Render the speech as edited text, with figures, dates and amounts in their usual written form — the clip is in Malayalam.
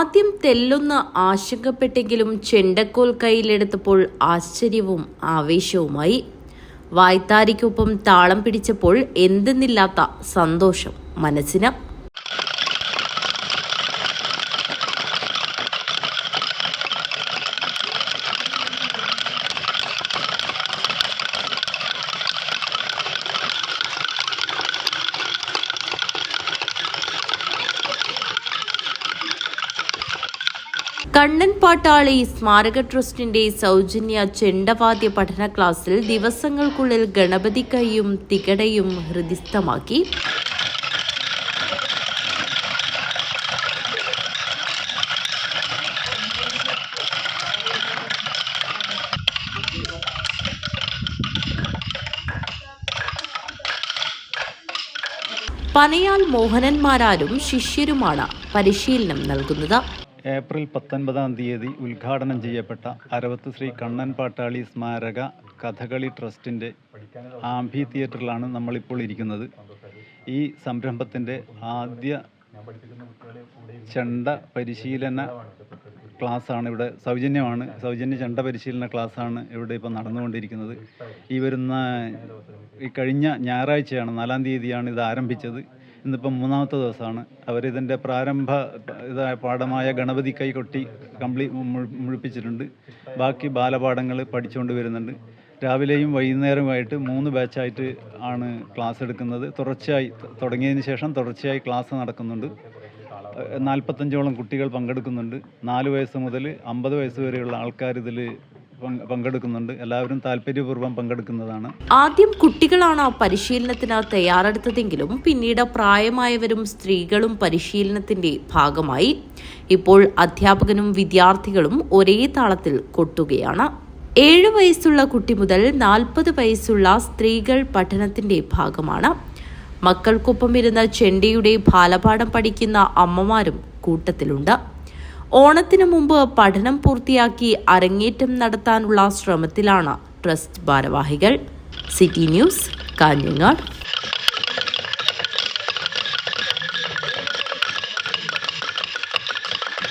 ആദ്യം തെല്ലൊന്ന് ആശങ്കപ്പെട്ടെങ്കിലും ചെണ്ടക്കോൽ കയ്യിലെടുത്തപ്പോൾ ആശ്ചര്യവും ആവേശവുമായി. വായ്ത്താരിക്കൊപ്പം താളം പിടിച്ചപ്പോൾ എന്തെന്നില്ലാത്ത സന്തോഷം മനസ്സിന്. കണ്ണൻ പാട്ടാളി സ്മാരക ട്രസ്റ്റിന്റെ സൗജന്യ ചെണ്ടവാദ്യ പഠന ക്ലാസ്സിൽ ദിവസങ്ങൾക്കുള്ളിൽ ഗണപതി കൈയും തികടയും ഹൃദിസ്ഥമാക്കി. പനയാൽ മോഹനന്മാരാരും ശിഷ്യരുമാണ് പരിശീലനം നൽകുന്നത്. ഏപ്രിൽ 19 ഉദ്ഘാടനം ചെയ്യപ്പെട്ട അരവത്ത് ശ്രീ കണ്ണൻ പാട്ടാളി സ്മാരക കഥകളി ട്രസ്റ്റിൻ്റെ ആംഫി തിയേറ്ററിലാണ് നമ്മളിപ്പോൾ ഇരിക്കുന്നത്. ഈ സംരംഭത്തിൻ്റെ ആദ്യ ചെണ്ട പരിശീലന ക്ലാസ്സാണ് ഇവിടെ. സൗജന്യ ചെണ്ട പരിശീലന ക്ലാസ്സാണ് ഇവിടെ ഇപ്പോൾ നടന്നുകൊണ്ടിരിക്കുന്നത്. ഈ കഴിഞ്ഞ ഞായറാഴ്ചയാണ് 4-ാം തീയതിയാണ് ഇത് ആരംഭിച്ചത്. ഇന്നിപ്പം 3-ാമത്തെ ദിവസമാണ്. അവരിതിൻ്റെ പ്രാരംഭ പാഠമായ ഗണപതി കൈ കൊട്ടി മുഴുപ്പിച്ചിട്ടുണ്ട്. ബാക്കി ബാലപാഠങ്ങൾ പഠിച്ചുകൊണ്ട് വരുന്നുണ്ട്. രാവിലെയും വൈകുന്നേരവുമായിട്ട് 3 ബാച്ചായിട്ട് ആണ് ക്ലാസ് എടുക്കുന്നത്. തുടങ്ങിയതിന് ശേഷം തുടർച്ചയായി ക്ലാസ് നടക്കുന്നുണ്ട്. 45ഓളം കുട്ടികൾ പങ്കെടുക്കുന്നുണ്ട്. 4 വയസ്സ് മുതൽ 50 വയസ്സ് വരെയുള്ള ആൾക്കാർ ഇതിൽ പങ്കെടുക്കുന്നുണ്ട്. എല്ലാവരും താല്പര്യപൂർവ്വം പങ്കെടുക്കുന്നതാണ്. ആദ്യം കുട്ടികളാണ് പരിശീലനത്തിന് തയ്യാറെടുത്തതെങ്കിലും പിന്നീട് പ്രായമായവരും സ്ത്രീകളും പരിശീലനത്തിന്റെ ഭാഗമായി. ഇപ്പോൾ അധ്യാപകനും വിദ്യാർത്ഥികളും ഒരേ താളത്തിൽ കൊട്ടുകയാണ്. 7 വയസ്സുള്ള കുട്ടി മുതൽ 40 വയസ്സുള്ള സ്ത്രീകൾ പഠനത്തിന്റെ ഭാഗമാണ്. മക്കൾക്കൊപ്പം ഇരുന്ന് ചെണ്ടയുടെ ബാലപാഠം പഠിക്കുന്ന അമ്മമാരും കൂട്ടത്തിലുണ്ട്. ഓണത്തിനു മുമ്പ് പഠനം പൂർത്തിയാക്കി അരങ്ങേറ്റം നടത്താനുള്ള ശ്രമത്തിലാണ് ട്രസ്റ്റ് ഭാരവാഹികൾ. City news, Kanhangad.